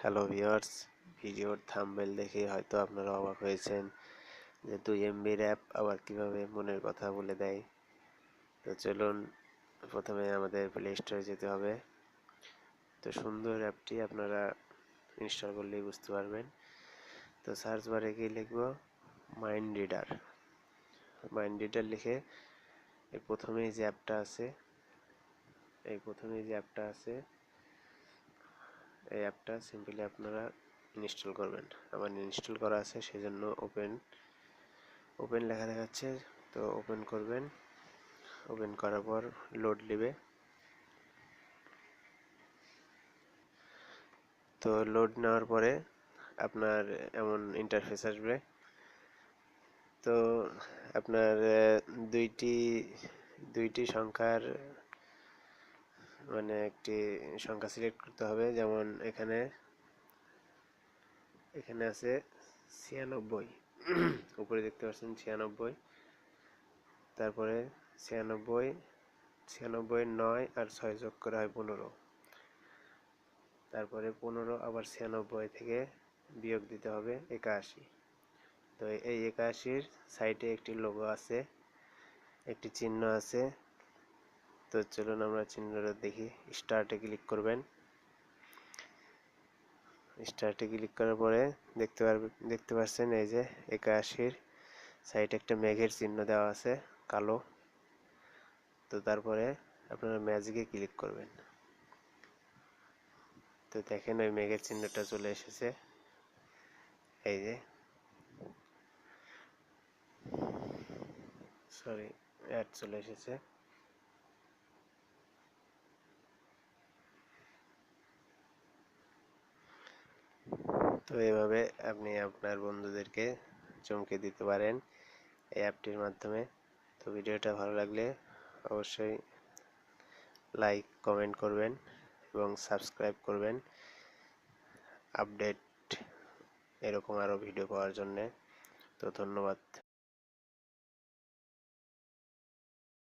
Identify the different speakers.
Speaker 1: Hello viewers, ভিডিওর thumbnail দেখে হয়তো আপনারা অবাক হয়েছেন যে 2 MBর অ্যাপ আবার কিভাবে মনের কথা বলে দেয়। তো চলুন প্রথমে আমাদের প্লে স্টোরে যেতে হবে। তো সুন্দর অ্যাপটি আপনারা ইনস্টল করলেই বুঝতে পারবেন। তো সার্চ বারে গিয়ে লিখব মাইন্ড রিডার লিখে এই প্রথমেই যে অ্যাপটা আছে এই অ্যাপটা সিম্পলি আপনারা ইনস্টল করবেন। আমার ইনস্টল করা আছে, সেজন্য ওপেন লেখা দেখাচ্ছে। তো ওপেন করবেন, ওপেন করার পর লোড নেবে। তো লোড নেওয়ার পরে আপনার এমন ইন্টারফেস আসবে। তো আপনার দুইটি সংখ্যার একটি সংখ্যা সিলেক্ট করতে হবে। যেমন এখানে আছে 96, উপরে দেখতে পাচ্ছেন 96, তারপরে 96 9 আর 6 যোগ করা হয় 15, তারপরে 15 আবার 96 থেকে বিয়োগ দিতে হবে 81। তো এই 81-র সাইডে একটি লোগো আছে, একটি চিহ্ন আছে। তো চলুন আমরা চিহ্নটা দেখি। স্টার্টে ক্লিক করবেন। স্টার্টে ক্লিক করার পরে দেখতে পাচ্ছেন এই যে 81-র সাইডে একটা মেঘের চিহ্ন দেওয়া আছে কালো। তো তারপরে আপনারা ম্যাজিকে ক্লিক করবেন। তো দেখেন ওই মেঘের চিহ্নটা চলে এসেছে, এই যে অ্যাড চলে এসেছে। তো এইভাবে আপনি আপনার বন্ধুদেরকে চমকে দিতে পারেন এই অ্যাপটির মাধ্যমে। তো ভিডিওটা ভালো লাগলে অবশ্যই লাইক কমেন্ট করবেন এবং সাবস্ক্রাইব করবেন আপডেট এরকম আরও ভিডিও পাওয়ার জন্যে। তো ধন্যবাদ।